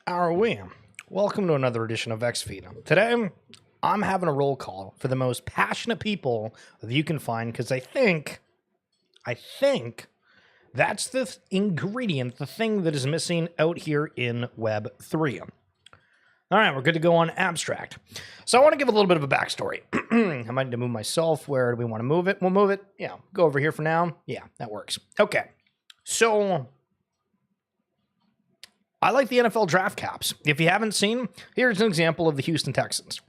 How are we? Welcome to another edition of XFeed. Today, I'm having a roll call for the most passionate people that you can find because I think that's the ingredient, the thing that is missing out here in Web 3. All right, we're good to go on abstract. So I want to give a little bit of a backstory. I might need to move myself. Where do we want to move it? We'll move it. Yeah, go over here for now. Yeah, that works. Okay, so I like the NFL draft caps. If you haven't seen, here's an example of the Houston Texans.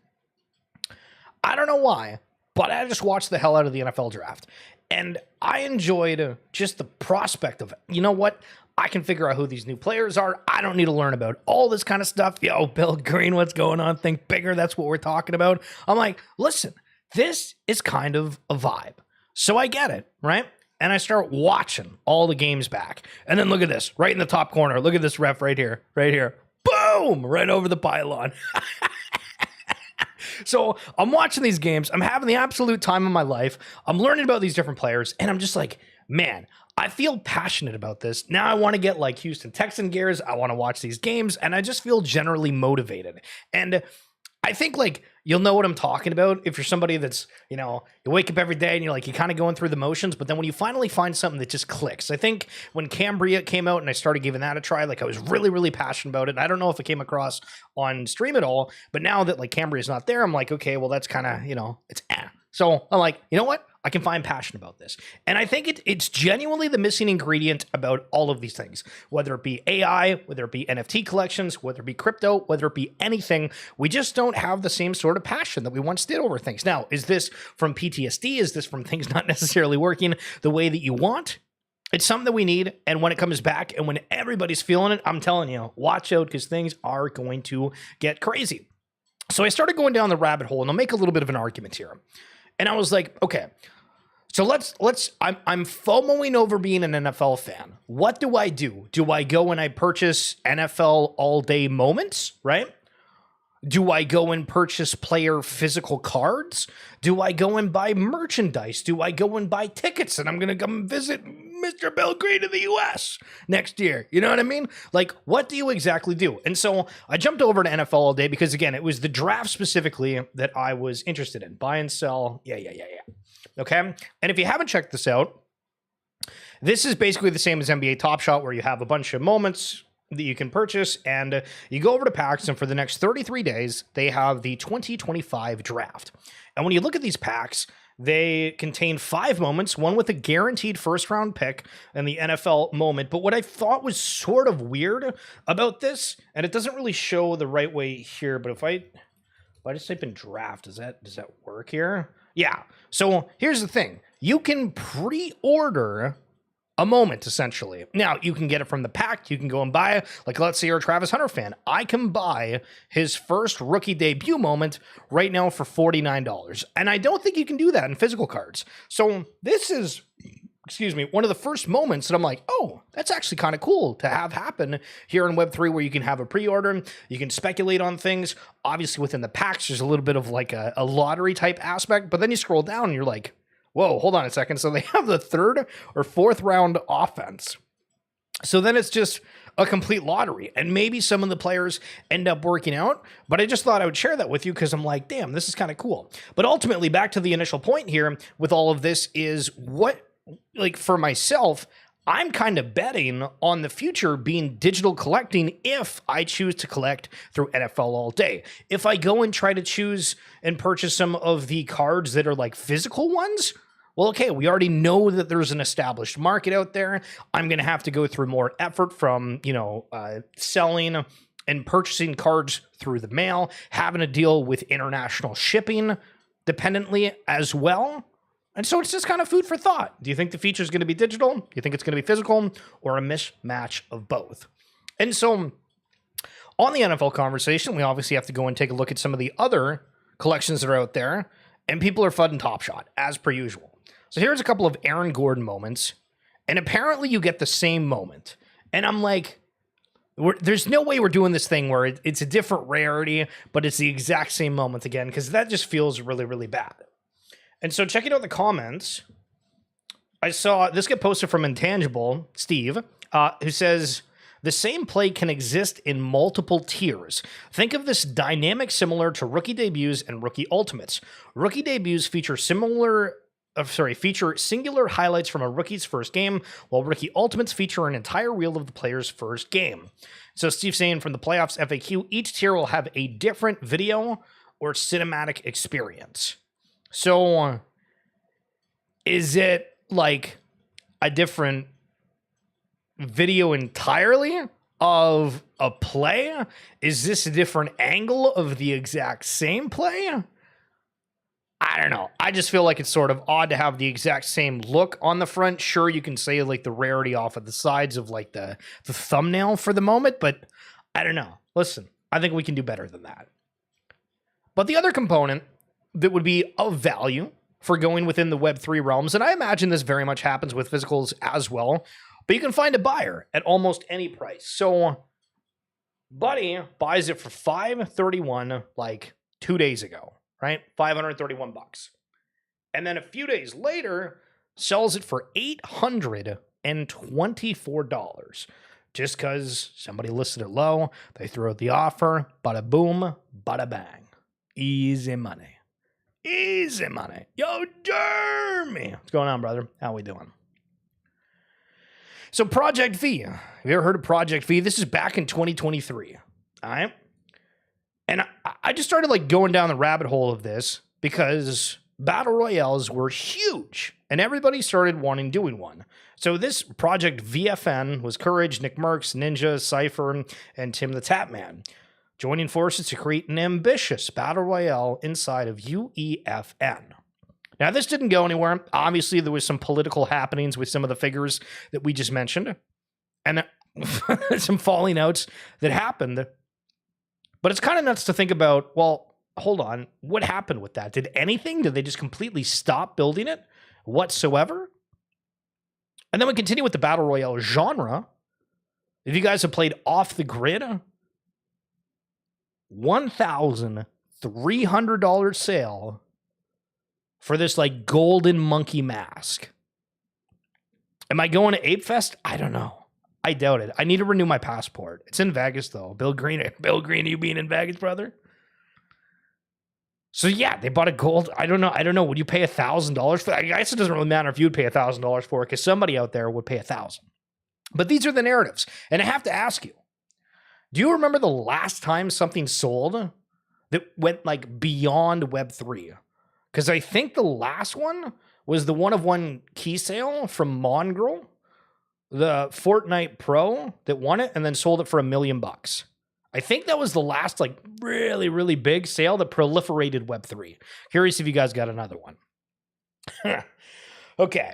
I don't know why, but I just watched the hell out of the NFL draft. And I enjoyed just the prospect of it. You know what? I can figure out who these new players are. I don't need to learn about all this kind of stuff. Yo, Bill Green, what's going on? Think bigger. That's what we're talking about. I'm like, listen, this is kind of a vibe. So I get it, right? And I start watching all the games back. And then look at this, right in the top corner. Look at this ref right here, right here. Boom, right over the pylon. So I'm watching these games. I'm having the absolute time of my life. I'm learning about these different players. And I'm just like, man, I feel passionate about this. Now I want to get like Houston Texan gears. I want to watch these games. And I just feel generally motivated. And I think like you'll know what I'm talking about if you're somebody that's, you know, you wake up every day and you're like, you're kind of going through the motions, but then when you finally find something that just clicks. I think when Cambria came out and I started giving that a try, like I was really, really passionate about it. And I don't know if it came across on stream at all, but now that like Cambria's not there, I'm like, okay, well that's kind of, you know, it's So I'm like, you know what? I can find passion about this. And I think it's genuinely the missing ingredient about all of these things, whether it be AI, whether it be NFT collections, whether it be crypto, whether it be anything. We just don't have the same sort of passion that we once did over things. Now, is this from PTSD? Is this from things not necessarily working the way that you want? It's something that we need. And when it comes back and when everybody's feeling it, I'm telling you, watch out because things are going to get crazy. So I started going down the rabbit hole and I'll make a little bit of an argument here. And I was like, okay, so I'm FOMOing over being an NFL fan. What do I do? Do I go and I purchase NFL all day moments, right? Do I go and purchase player physical cards? Do I go and buy merchandise? Do I go and buy tickets and I'm going to come visit Mr. Bill Green in the US next year? You know what I mean? Like, what do you exactly do? And so I jumped over to NFL all day because, again, it was the draft specifically that I was interested in. Buy and sell. Yeah. Okay? And if you haven't checked this out, this is basically the same as NBA Top Shot where you have a bunch of moments that you can purchase, and you go over to packs, and for the next 33 days, they have the 2025 draft. And when you look at these packs, they contain 5 moments, one with a guaranteed first-round pick and the NFL moment. But what I thought was sort of weird about this, and it doesn't really show the right way here, but if I just type in draft, does that work here? Yeah. So here's the thing. You can pre-order a moment, essentially. Now, you can get it from the pack. You can go and buy it. Like, let's say you're a Travis Hunter fan. I can buy his first rookie debut moment right now for $49. And I don't think you can do that in physical cards. So this is, one of the first moments that I'm like, oh, that's actually kind of cool to have happen here in Web3 where you can have a pre-order. You can speculate on things. Obviously, within the packs, there's a little bit of like a lottery type aspect. But then you scroll down and you're like, whoa, hold on a second. So they have the 3rd or 4th round offense. So then it's just a complete lottery. And maybe some of the players end up working out. But I just thought I would share that with you because I'm like, damn, this is kind of cool. But ultimately, back to the initial point here with all of this is what, like for myself, I'm kind of betting on the future being digital collecting if I choose to collect through NFL all day. If I go and try to choose and purchase some of the cards that are like physical ones, well, okay, we already know that there's an established market out there. I'm going to have to go through more effort from, selling and purchasing cards through the mail, having to deal with international shipping dependently as well. And so it's just kind of food for thought. Do you think the feature is going to be digital? Do you think it's going to be physical or a mismatch of both? And so on the NFL conversation, we obviously have to go and take a look at some of the other collections that are out there, and people are fudding Top Shot as per usual. So here's a couple of Aaron Gordon moments, and apparently you get the same moment. And I'm like, there's no way we're doing this thing where it's a different rarity, but it's the exact same moment again, because that just feels really, really bad. And so checking out the comments, I saw this get posted from Intangible, Steve, who says, The same play can exist in multiple tiers. Think of this dynamic similar to rookie debuts and rookie ultimates. Rookie debuts feature singular highlights from a rookie's first game, while rookie ultimates feature an entire reel of the player's first game. So Steve's saying from the playoffs FAQ, each tier will have a different video or cinematic experience. So is it like a different video entirely of a play? Is this a different angle of the exact same play? I don't know. I just feel like it's sort of odd to have the exact same look on the front. Sure, you can say like the rarity off of the sides of like the thumbnail for the moment, but I don't know. Listen, I think we can do better than that. But the other component that would be of value for going within the Web3 realms, and I imagine this very much happens with physicals as well, but you can find a buyer at almost any price. So Buddy buys it for $531 like 2 days ago, right? $531. And then a few days later, sells it for $824. Just because somebody listed it low, they threw out the offer, bada boom, bada bang. Easy money. Easy money. Yo, Jeremy. What's going on, brother? How we doing? So Project V. Have you ever heard of Project V? This is back in 2023. All right. And I just started like going down the rabbit hole of this because battle royales were huge and everybody started doing one. So this Project VFN was Courage, Nick Merckx, Ninja, Cypher, and Tim the Tapman, joining forces to create an ambitious battle royale inside of UEFN. Now, this didn't go anywhere. Obviously, there was some political happenings with some of the figures that we just mentioned, and some falling outs that happened. But it's kind of nuts to think about, well, hold on, what happened with that? Did they just completely stop building it whatsoever? And then we continue with the battle royale genre. If you guys have played Off the Grid, $1,300 sale for this like golden monkey mask. Am I going to Ape Fest? I don't know. I doubt it. I need to renew my passport. It's in Vegas though. Bill Green, you being in Vegas, brother? So yeah, they bought a gold. I don't know. Would you pay $1,000 for that? I guess it doesn't really matter if you'd pay $1,000 for it because somebody out there would pay $1,000. But these are the narratives. And I have to ask you, do you remember the last time something sold that went like beyond Web3? Because I think the last one was the one-of-one key sale from Mongrel, the Fortnite Pro that won it and then sold it for $1 million. I think that was the last like really, really big sale that proliferated Web3. Curious if you guys got another one. Okay.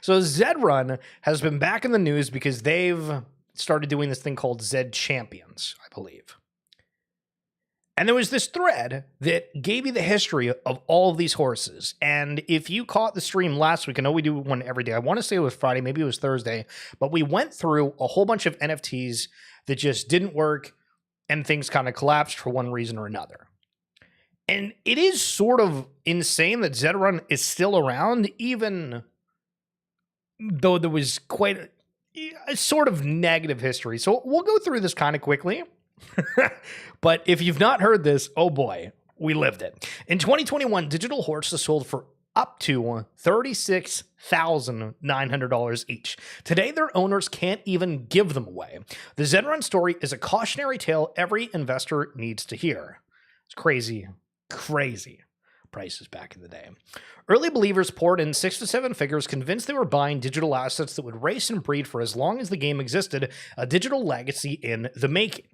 So Zedrun has been back in the news because they've started doing this thing called Zed Champions, I believe. And there was this thread that gave you the history of all of these horses. And if you caught the stream last week, I know we do one every day. I want to say it was Friday, maybe it was Thursday, but we went through a whole bunch of NFTs that just didn't work and things kind of collapsed for one reason or another. And it is sort of insane that Zedrun is still around, even though there was quite a sort of negative history. So we'll go through this kind of quickly. But if you've not heard this, oh boy, we lived it. In 2021, digital horses sold for up to $36,900 each. Today, their owners can't even give them away. The Zedrun story is a cautionary tale every investor needs to hear. It's crazy, crazy prices back in the day. Early believers poured in 6 to 7 figures, convinced they were buying digital assets that would race and breed for as long as the game existed, a digital legacy in the making.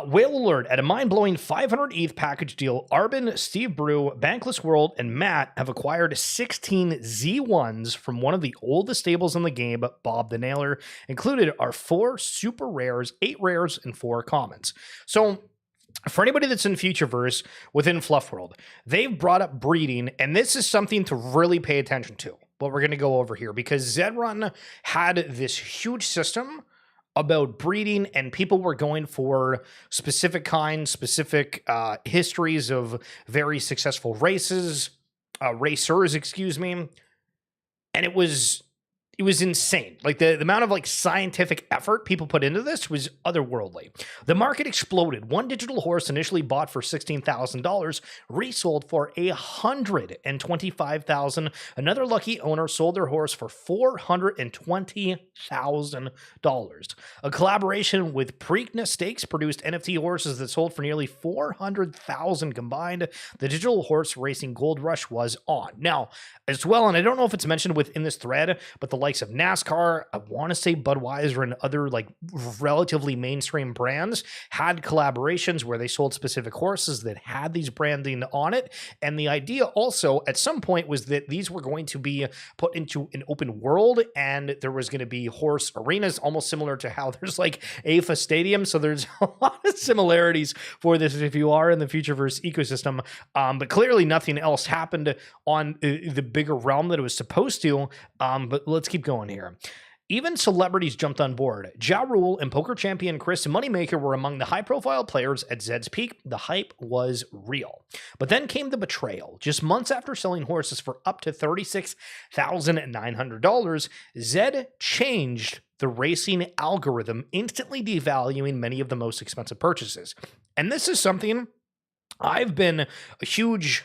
Whale alert, at a mind-blowing 500 ETH package deal, Arbin, Steve Brew, Bankless World, and Matt have acquired 16 Z1s from one of the oldest stables in the game, Bob the Nailer. Included are 4 super rares, 8 rares, and 4 commons. So for anybody that's in Futureverse within Fluff World, they've brought up breeding, and this is something to really pay attention to, what we're going to go over here, because Zedrun had this huge system about breeding, and people were going for specific kinds, specific histories of very successful racers, excuse me. And it was it was insane. Like the amount of like scientific effort people put into this was otherworldly. The market exploded. One digital horse initially bought for $16,000 resold for $125,000. Another lucky owner sold their horse for $420,000. A collaboration with Preakness Stakes produced NFT horses that sold for nearly $400,000 combined. The digital horse racing gold rush was on. Now, as well, and I don't know if it's mentioned within this thread, but the likes of NASCAR, I want to say Budweiser and other like relatively mainstream brands had collaborations where they sold specific horses that had these branding on it. And the idea also at some point was that these were going to be put into an open world and there was going to be horse arenas, almost similar to how there's like AFA Stadium. So there's a lot of similarities for this if you are in the Futureverse ecosystem. But clearly nothing else happened on the bigger realm that it was supposed to. But let's keep going here. Even celebrities jumped on board. Ja Rule and poker champion Chris Moneymaker were among the high-profile players at Zed's peak. The hype was real. But then came the betrayal. Just months after selling horses for up to $36,900, Zed changed the racing algorithm, instantly devaluing many of the most expensive purchases. And this is something I've been a huge,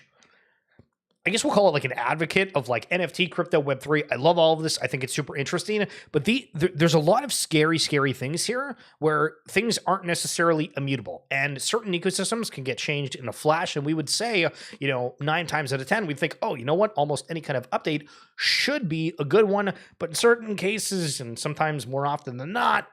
I guess we'll call it like an advocate of like NFT, crypto, Web3. I love all of this. I think it's super interesting, but there's a lot of scary things here where things aren't necessarily immutable and certain ecosystems can get changed in a flash. And we would say, 9 times out of 10, we'd think, oh, you know what? Almost any kind of update should be a good one. But in certain cases, and sometimes more often than not,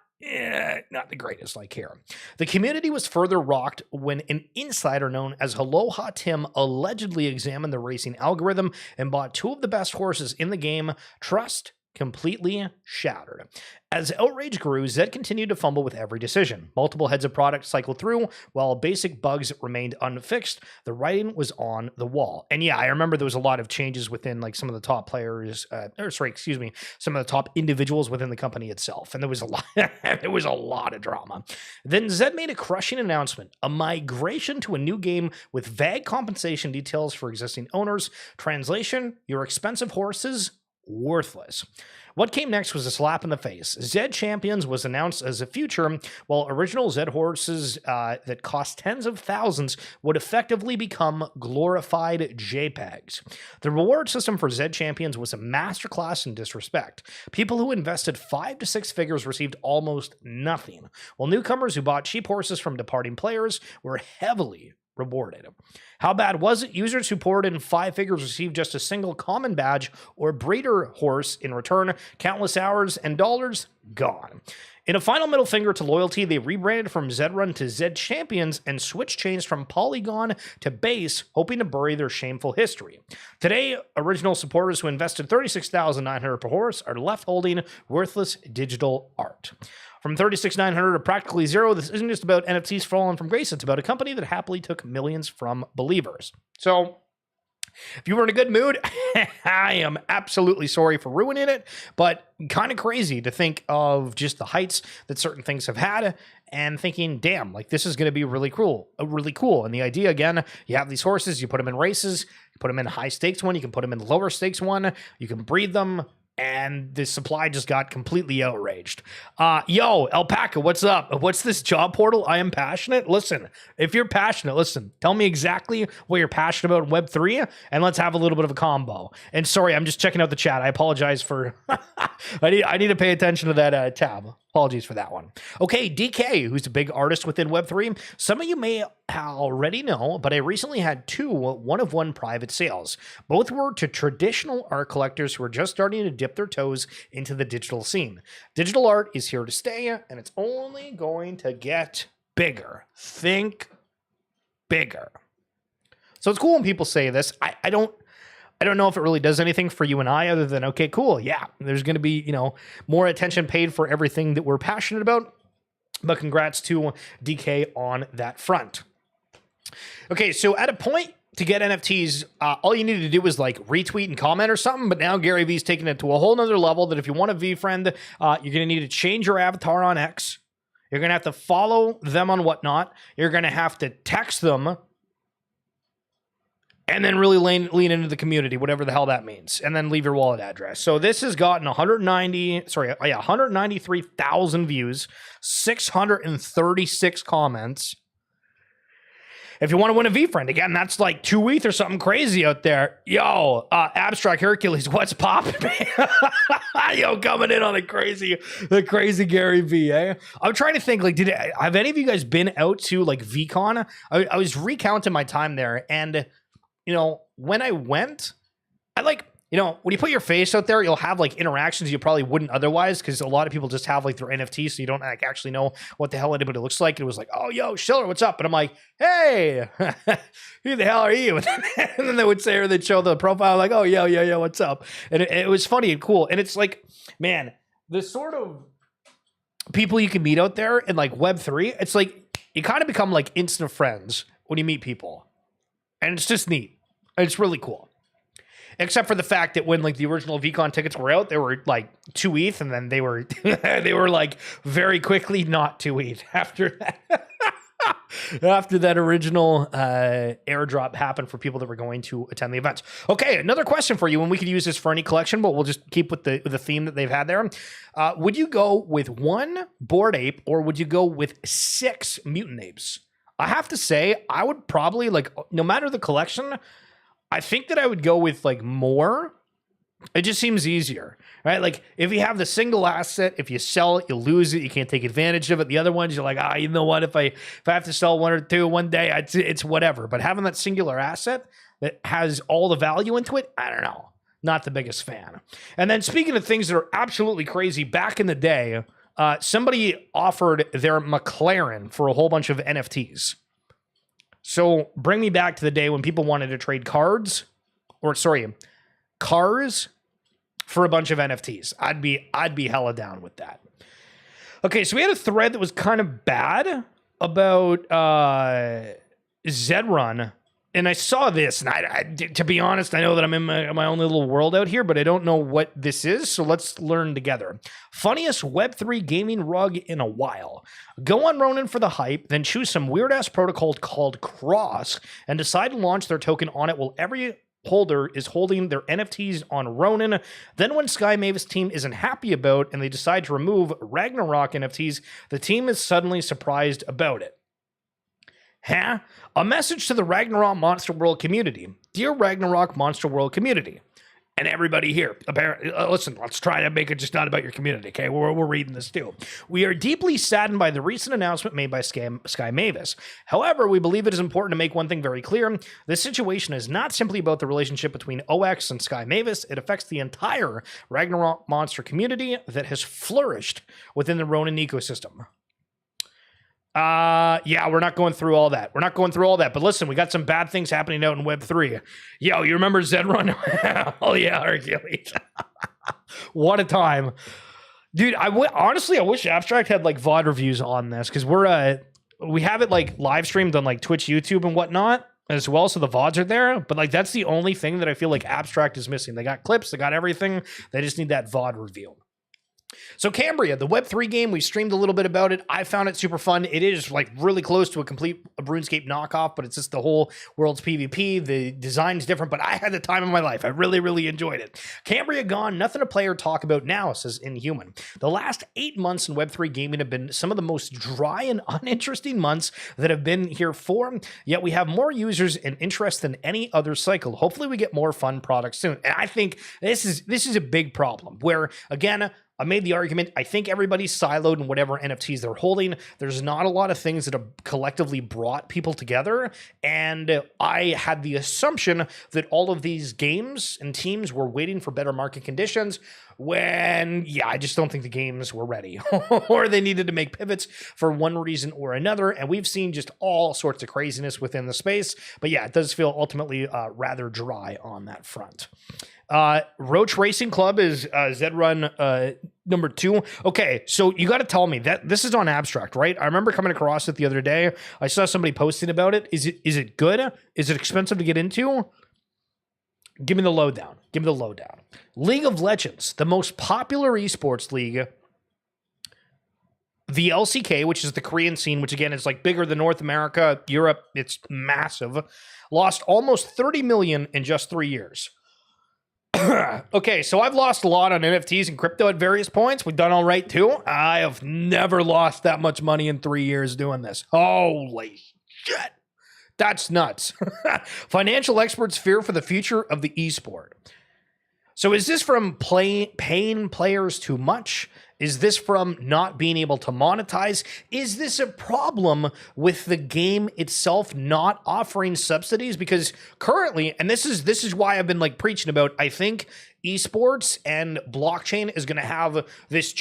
not the greatest like here. The community was further rocked when an insider known as Aloha Tim allegedly examined the racing algorithm and bought 2 of the best horses in the game. Trust completely shattered. As outrage grew, Zed continued to fumble with every decision. Multiple heads of product cycled through, while basic bugs remained unfixed. The writing was on the wall. And yeah, I remember there was a lot of changes within like some of the top players, some of the top individuals within the company itself. And there was a lot, there was a lot of drama. Then Zed made a crushing announcement, a migration to a new game with vague compensation details for existing owners. Translation, your expensive horses, worthless. What came next was a slap in the face. Zed Champions was announced as a future, while original Zed horses that cost tens of thousands would effectively become glorified JPEGs. The reward system for Zed Champions was a masterclass in disrespect. People who invested 5 to 6 figures received almost nothing, while newcomers who bought cheap horses from departing players were heavily rewarded. How bad was it? Users who poured in 5 figures received just a single common badge or breeder horse in return. Countless hours and dollars gone. In a final middle finger to loyalty, they rebranded from Zed Run to Zed Champions and switched chains from Polygon to Base, hoping to bury their shameful history. Today, original supporters who invested $36,900 per horse are left holding worthless digital art. From $36,900 to practically zero, this isn't just about NFTs falling from grace. It's about a company that happily took millions from believers. So, if you were in a good mood, I am absolutely sorry for ruining it, but kind of crazy to think of just the heights that certain things have had and thinking, damn, like this is going to be really cool. And the idea, again, you have these horses, you put them in races, you put them in high stakes one, you can put them in lower stakes one, you can breed them, and the supply just got completely outraged. Yo, Alpaca, what's up? What's this job portal? I am passionate. Listen, if you're passionate, listen, tell me exactly what you're passionate about in Web3, and let's have a little bit of a combo. And sorry, I'm just checking out the chat. I apologize for, I need to pay attention to that tab. Apologies for that one. Okay, DK, who's a big artist within Web3. Some of you may already know, but I recently had 2 one-of-one private sales. Both were to traditional art collectors who are just starting to dip their toes into the digital scene. Digital art is here to stay, and it's only going to get bigger. Think bigger. So it's cool when people say this. I don't know if it really does anything for you and I other than, okay, cool. Yeah, there's going to be, more attention paid for everything that we're passionate about. But congrats to DK on that front. Okay, so at a point to get NFTs, all you needed to do was like retweet and comment or something. But now Gary Vee's taking it to a whole nother level that if you want a V-friend, you're going to need to change your avatar on X. You're going to have to follow them on whatnot. You're going to have to text them and then really lean into the community, whatever the hell that means, and then leave your wallet address. So this has gotten 193,000 views, 636 comments. If you want to win a V-Friend, again, that's like 2 ETH or something crazy out there. Yo, Abstract Hercules, what's poppin', man? Yo, coming in on the crazy Gary V, eh? I'm trying to think, like, have any of you guys been out to, like, VCon? I was recounting my time there, and, you know, when I went, I, like, you know, when you put your face out there, you'll have like interactions you probably wouldn't otherwise, because a lot of people just have like their NFT, so you don't like actually know what the hell anybody looks like. And it was like, oh, yo, Schiller, what's up? And I'm like, hey, who the hell are you? And then they would say, or they'd show the profile like, oh, yo, what's up? And it was funny and cool. And it's like, man, the sort of people you can meet out there in like Web3, it's like you kind of become like instant friends when you meet people. And it's just neat. It's really cool. Except for the fact that when like the original VCon tickets were out, they were like 2 ETH, and then they were they were like very quickly not 2 ETH after that. After that original airdrop happened for people that were going to attend the events. Okay, another question for you, and we could use this for any collection, but we'll just keep with the theme that they've had there. Would you go with 1 Bored Ape, or would you go with 6 Mutant Apes? I have to say, I would probably, like, no matter the collection, I think that I would go with like more. It just seems easier, right? Like if you have the single asset, if you sell it, you lose it. You can't take advantage of it. The other ones, you're like, you know what? If I have to sell 1 or 2 one day, it's whatever. But having that singular asset that has all the value into it, I don't know. Not the biggest fan. And then speaking of things that are absolutely crazy, back in the day, somebody offered their McLaren for a whole bunch of NFTs. So bring me back to the day when people wanted to trade cars for a bunch of NFTs. I'd be hella down with that. Okay, so we had a thread that was kind of bad about Zedrun, and I saw this, and I to be honest, I know that I'm in my own little world out here, but I don't know what this is, so let's learn together. Funniest Web3 gaming rug in a while. Go on Ronin for the hype, then choose some weird-ass protocol called Cross, and decide to launch their token on it while every holder is holding their NFTs on Ronin. Then when Sky Mavis team isn't happy about and they decide to remove Ragnarok NFTs, the team is suddenly surprised about it. Huh? A message to the Ragnarok Monster World community. Dear Ragnarok Monster World community, and everybody here, apparently, listen, let's try to make it just not about your community, okay? We're reading this too. We are deeply saddened by the recent announcement made by Sky Mavis. However, we believe it is important to make one thing very clear. This situation is not simply about the relationship between OX and Sky Mavis. It affects the entire Ragnarok Monster community that has flourished within the Ronin ecosystem. Yeah, we're not going through all that. But listen, we got some bad things happening out in Web3. Yo, you remember Zedrun? Oh yeah, Hercules. What a time. Dude, honestly, I wish Abstract had like VOD reviews on this, because we have it like live streamed on like Twitch, YouTube, and whatnot as well, so the VODs are there. But like that's the only thing that I feel like Abstract is missing. They got clips, they got everything. They just need that VOD review. So Cambria, the Web3 game, we streamed a little bit about it. I found it super fun. It is like really close to a complete RuneScape knockoff, but it's just the whole world's PvP. The design's different, but I had the time of my life. I really, really enjoyed it. Cambria gone, nothing to play or talk about now, says Inhuman. The last 8 months in Web3 gaming have been some of the most dry and uninteresting months that have been here for, yet we have more users and interest than any other cycle. Hopefully we get more fun products soon. And I think this is a big problem where, again, I made the argument, I think everybody's siloed in whatever NFTs they're holding. There's not a lot of things that have collectively brought people together. And I had the assumption that all of these games and teams were waiting for better market conditions when, yeah, I just don't think the games were ready or they needed to make pivots for one reason or another. And we've seen just all sorts of craziness within the space. But yeah, it does feel ultimately rather dry on that front. Roach Racing Club is Zedrun number 2. Okay, so you got to tell me that this is on Abstract, right? I remember coming across it the other day. I saw somebody posting about it. Is it good? Is it expensive to get into? Give me the lowdown. League of Legends, the most popular esports league. The LCK, which is the Korean scene, which again is like bigger than North America, Europe, it's massive, lost almost 30 million in just 3 years. Okay, so I've lost a lot on NFTs and crypto at various points. We've done all right too. I have never lost that much money in 3 years doing this. Holy shit. That's nuts. Financial experts fear for the future of the esport. So is this from paying players too much? Is this from not being able to monetize? Is this a problem with the game itself not offering subsidies? Because currently, and this is why I've been like preaching about, I think esports and blockchain is going to have this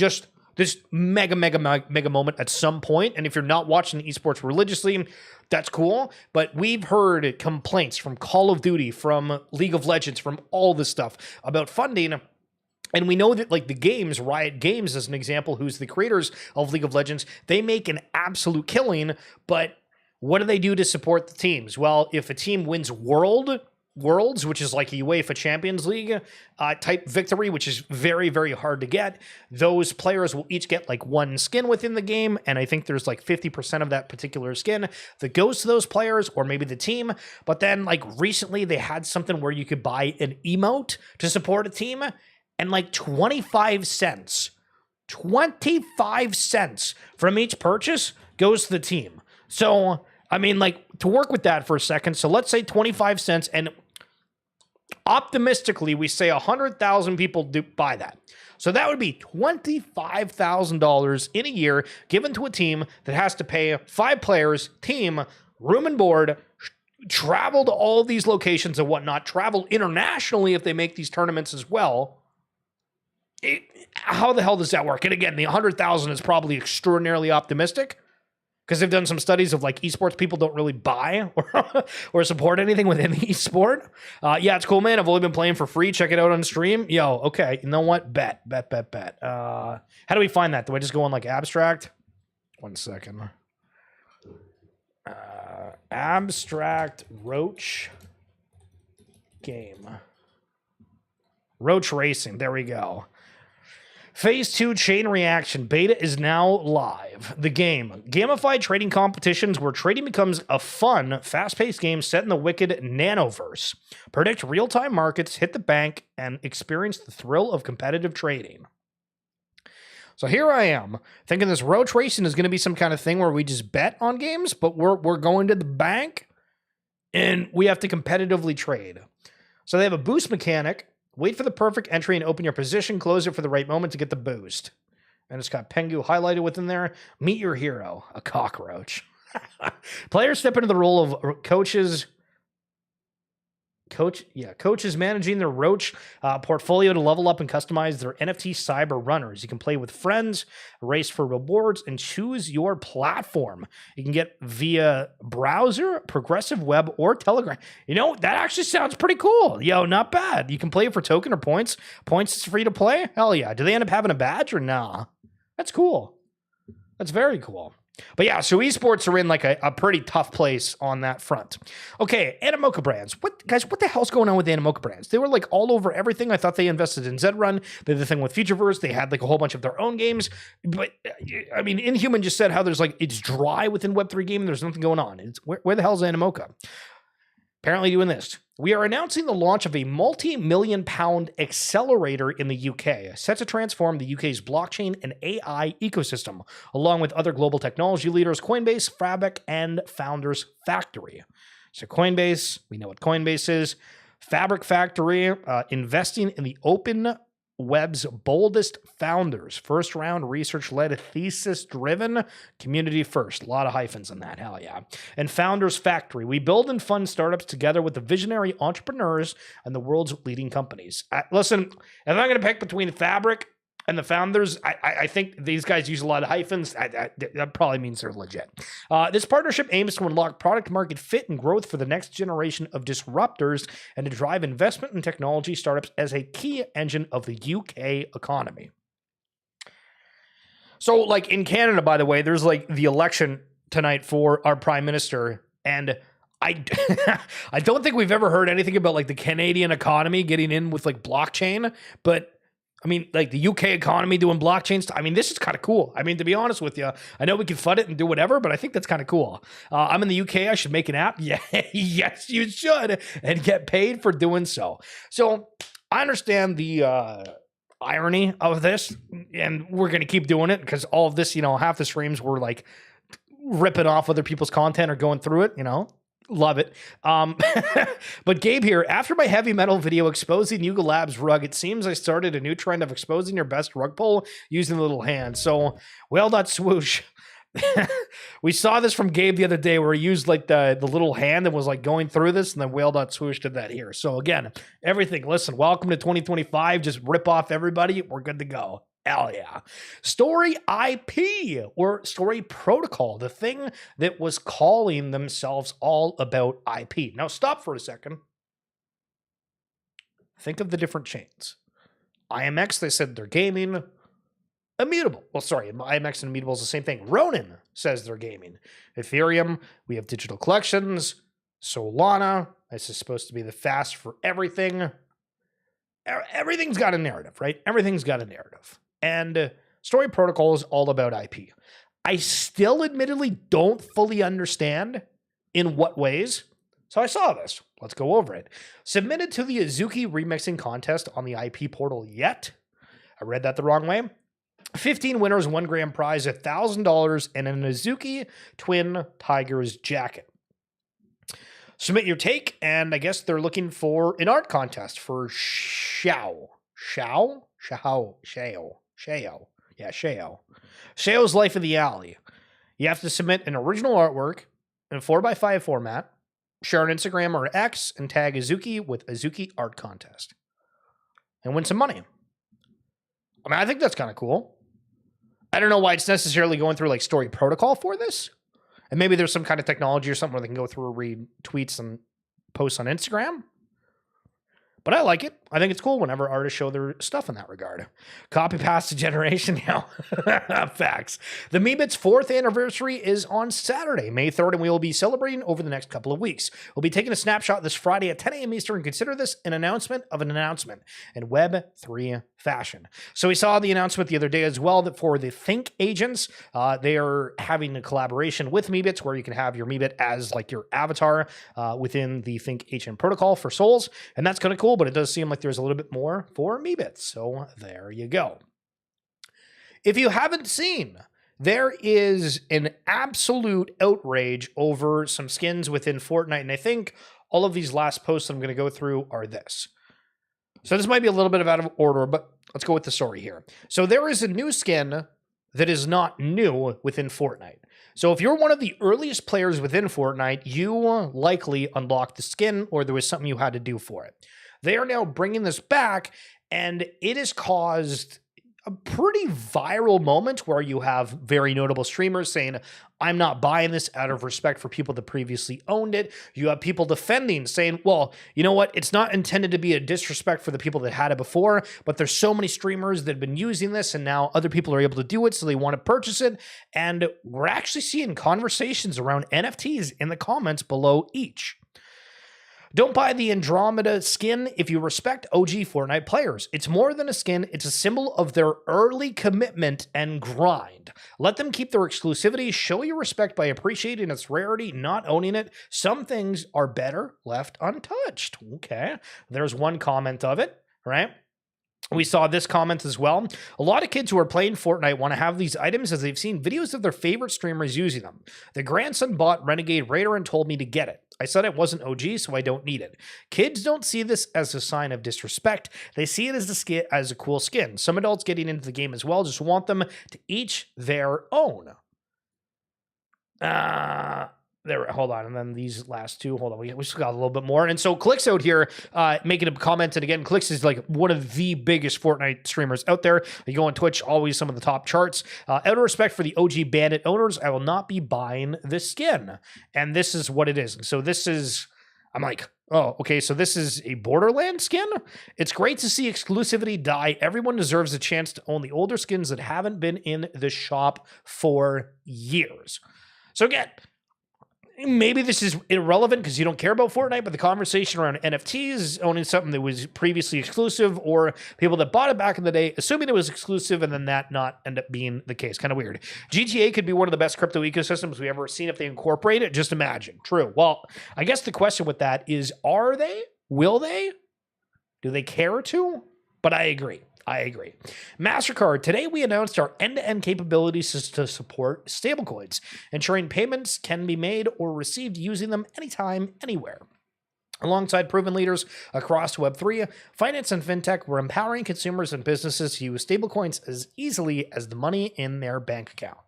mega moment at some point. And if you're not watching esports religiously, that's cool. But we've heard complaints from Call of Duty, from League of Legends, from all this stuff about funding. And we know that like the games, Riot Games as an example, who's the creators of League of Legends, they make an absolute killing. But what do they do to support the teams? Well, if a team wins Worlds, which is like a UEFA Champions League type victory, which is very, very hard to get, those players will each get like one skin within the game. And I think there's like 50% of that particular skin that goes to those players or maybe the team. But then like recently they had something where you could buy an emote to support a team, and like 25 cents from each purchase goes to the team. So, I mean, like, to work with that for a second, so let's say 25 cents, and optimistically, we say 100,000 people do buy that. So that would be $25,000 in a year given to a team that has to pay 5 players, team, room and board, travel to all of these locations and whatnot, travel internationally if they make these tournaments as well. How the hell does that work? And again, the 100,000 is probably extraordinarily optimistic because they've done some studies of like esports people don't really buy or support anything within the esport. Yeah, it's cool, man. I've only been playing for free. Check it out on stream. Yo, okay. You know what? Bet. How do we find that? Do I just go on like abstract? 1 second. Abstract Roach game. Roach Racing. There we go. Phase 2 Chain Reaction beta is now live. The game. Gamified trading competitions where trading becomes a fun, fast-paced game set in the wicked nanoverse. Predict real-time markets, hit the bank, and experience the thrill of competitive trading. So here I am, thinking this Roach Racing is going to be some kind of thing where we just bet on games, but we're going to the bank, and we have to competitively trade. So they have a boost mechanic. Wait for the perfect entry and open your position. Close it for the right moment to get the boost. And it's got Pengu highlighted within there. Meet your hero, a cockroach. Players step into the role of coaches managing their Roach portfolio to level up and customize their NFT cyber runners. You can play with friends, race for rewards, and choose your platform. You can get via browser, progressive web, or Telegram. You know, that actually sounds pretty cool. Yo, not bad. You can play it for token or points. Points is free to play. Hell yeah. Do they end up having a badge or nah? That's cool. That's very cool. But yeah, so esports are in like a pretty tough place on that front. Okay, Animoca Brands. What the hell's going on with Animoca Brands? They were like all over everything. I thought they invested in Zedrun. They did the thing with Futureverse. They had like a whole bunch of their own games. But I mean, Inhuman just said how there's like, it's dry within Web3 gaming. There's nothing going on. It's, where the hell's Animoca? Apparently doing this. We are announcing the launch of a multi-million-pound accelerator in the UK, set to transform the UK's blockchain and AI ecosystem, along with other global technology leaders, Coinbase, Fabric, and Founders Factory. So Coinbase, we know what Coinbase is. Fabric Factory, investing in the open web's boldest founders. First round research-led, thesis-driven, community first. A lot of hyphens in that, hell yeah. And Founders Factory. We build and fund startups together with the visionary entrepreneurs and the world's leading companies. Listen, if I'm going to pick between Fabric and the Founders, I think these guys use a lot of hyphens. That probably means they're legit. This partnership aims to unlock product market fit and growth for the next generation of disruptors and to drive investment in technology startups as a key engine of the UK economy. So, like in Canada, by the way, there's like the election tonight for our prime minister, and I don't think we've ever heard anything about like the Canadian economy getting in with like blockchain, but I mean, like the UK economy doing blockchain stuff. I mean, this is kind of cool. I mean, to be honest with you, I know we can fund it and do whatever, but I think that's kind of cool. I'm in the UK. I should make an app. Yeah, yes, you should, and get paid for doing so. So I understand the irony of this, and we're going to keep doing it because all of this, half the streams were like ripping off other people's content or going through it, Love it. But Gabe here, after my heavy metal video exposing Yuga Labs rug, it seems I started a new trend of exposing your best rug pull using the little hand. So, swoosh. We saw this from Gabe the other day where he used like the little hand that was like going through this, and then swoosh did that here. So again, everything. Listen, welcome to 2025. Just rip off everybody. We're good to go. Hell yeah. Story IP or Story Protocol, the thing that was calling themselves all about IP. Now stop for a second. Think of the different chains. IMX, they said they're gaming. Immutable. Well, sorry, IMX and Immutable is the same thing. Ronin says they're gaming. Ethereum, we have digital collections. Solana, this is supposed to be the fast for everything. Everything's got a narrative, right? Everything's got a narrative. And Story Protocol is all about IP. I still admittedly don't fully understand in what ways. So I saw this. Let's go over it. Submitted to the Azuki remixing contest on the IP portal yet. I read that the wrong way. 15 winners, 1 grand prize, $1,000, and an Azuki Twin Tigers jacket. Submit your take, and I guess they're looking for an art contest for Shao. Yeah, Shao. Shao's Life in the Alley. You have to submit an original artwork in 4x5 format, share on Instagram or X, and tag Azuki with Azuki Art Contest. And win some money. I mean, I think that's kind of cool. I don't know why it's necessarily going through like Story Protocol for this. And maybe there's some kind of technology or something where they can go through and read tweets and posts on Instagram. But I like it. I think it's cool whenever artists show their stuff in that regard. Copy past the generation now. Facts. The Meebits 4th anniversary is on Saturday, May 3rd, and we will be celebrating over the next couple of weeks. We'll be taking a snapshot this Friday at 10 a.m. Eastern. Consider this an announcement of an announcement in Web3 fashion. So we saw the announcement the other day as well that for the Think Agents, they are having a collaboration with Meebits where you can have your Meebit as like your avatar within the Think Agent protocol for souls. And that's kind of cool, but it does seem like there's a little bit more for Meebits. So there you go. If you haven't seen, there is an absolute outrage over some skins within Fortnite. And I think all of these last posts I'm going to go through are this. So this might be a little bit of out of order, but let's go with the story here. So there is a new skin that is not new within Fortnite. So if you're one of the earliest players within Fortnite, you likely unlocked the skin or there was something you had to do for it. They are now bringing this back, and it has caused a pretty viral moment where you have very notable streamers saying, I'm not buying this out of respect for people that previously owned it. You have people defending, saying, well, you know what? It's not intended to be a disrespect for the people that had it before, but there's so many streamers that have been using this, and now other people are able to do it, so they want to purchase it. And we're actually seeing conversations around NFTs in the comments below each. Don't buy the Andromeda skin if you respect OG Fortnite players. It's more than a skin, it's a symbol of their early commitment and grind. Let them keep their exclusivity, show your respect by appreciating its rarity, not owning it. Some things are better left untouched. Okay, there's one comment of it, right? We saw this comment as well. A lot of kids who are playing Fortnite want to have these items as they've seen videos of their favorite streamers using them. The grandson bought Renegade Raider and told me to get it. I said it wasn't OG, so I don't need it. Kids don't see this as a sign of disrespect. They see it as a cool skin. Some adults getting into the game as well just want them to each their own. Hold on, and then these last two, hold on, we still got a little bit more. And so Clicks out here making a comment, and again, Clicks is like one of the biggest Fortnite streamers out there. You go on Twitch, always some of the top charts. Out of respect for the OG Bandit owners, I will not be buying this skin. And this is what it is. So this is, I'm like, oh, okay, so this is a Borderlands skin? It's great to see exclusivity die. Everyone deserves a chance to own the older skins that haven't been in the shop for years. So again, maybe this is irrelevant because you don't care about Fortnite, but the conversation around NFTs, owning something that was previously exclusive, or people that bought it back in the day, assuming it was exclusive, and then that not end up being the case. Kind of weird. GTA could be one of the best crypto ecosystems we've ever seen if they incorporate it. Just imagine. True. Well, I guess the question with that is, are they? Will they? Do they care to? But I agree. MasterCard, today we announced our end-to-end capabilities to support stablecoins, ensuring payments can be made or received using them anytime, anywhere. Alongside proven leaders across Web3, finance and fintech, we're empowering consumers and businesses to use stablecoins as easily as the money in their bank account.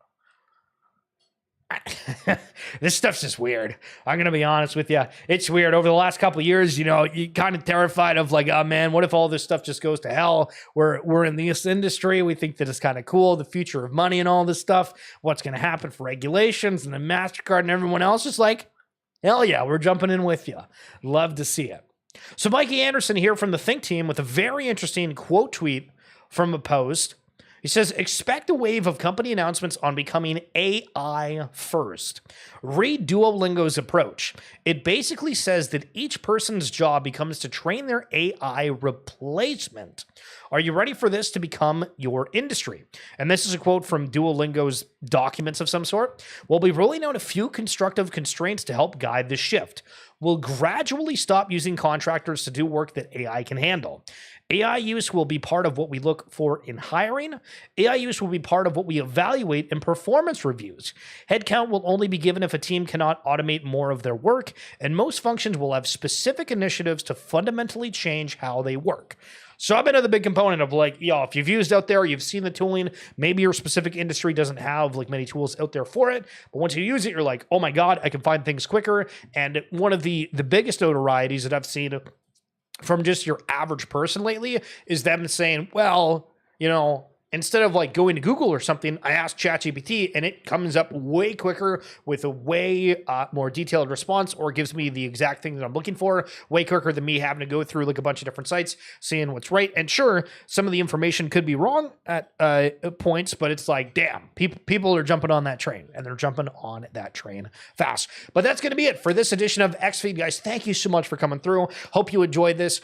This stuff's just weird. I'm going to be honest with you. It's weird. Over the last couple of years, you're kind of terrified of like, oh man, what if all this stuff just goes to hell? We're in this industry. We think that it's kind of cool, the future of money and all this stuff. What's going to happen for regulations, and then MasterCard and everyone else is like, hell yeah, we're jumping in with you. Love to see it. So Mikey Anderson here from the Think Team with a very interesting quote tweet from a post. He says, expect a wave of company announcements on becoming AI first. Read Duolingo's approach. It basically says that each person's job becomes to train their AI replacement. Are you ready for this to become your industry? And this is a quote from Duolingo's documents of some sort. We'll be rolling out a few constructive constraints to help guide the shift. We'll gradually stop using contractors to do work that AI can handle. AI use will be part of what we look for in hiring. AI use will be part of what we evaluate in performance reviews. Headcount will only be given if a team cannot automate more of their work, and most functions will have specific initiatives to fundamentally change how they work. So I'm into the big component of like, if you've used out there, you've seen the tooling, maybe your specific industry doesn't have like many tools out there for it, but once you use it, you're like, oh my God, I can find things quicker. And one of the biggest notorieties that I've seen from just your average person lately is them saying, well, instead of like going to Google or something, I asked ChatGPT and it comes up way quicker with a way more detailed response, or gives me the exact thing that I'm looking for way quicker than me having to go through like a bunch of different sites, seeing what's right. And sure, some of the information could be wrong at points, but it's like, damn, people are jumping on that train, and they're jumping on that train fast. But that's going to be it for this edition of XFeed, guys. Thank you so much for coming through. Hope you enjoyed this.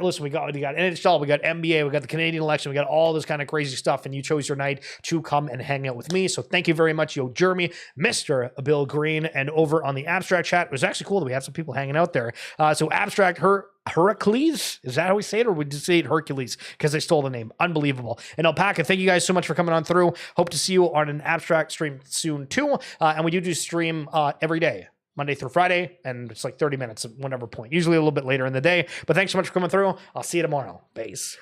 Listen, we got NHL, we got NBA, we got the Canadian election, we got all this kind of crazy stuff, and you chose your night to come and hang out with me. So thank you very much, yo, Jeremy, Mr. Bill Green, and over on the Abstract chat. It was actually cool that we had some people hanging out there. So Abstract, Heracles, is that how we say it, or would you say it Hercules? Because I stole the name. Unbelievable. And Alpaca, thank you guys so much for coming on through. Hope to see you on an Abstract stream soon too. And we do stream every day, Monday through Friday, and it's like 30 minutes at whatever point, usually a little bit later in the day. But thanks so much for coming through. I'll see you tomorrow. Base.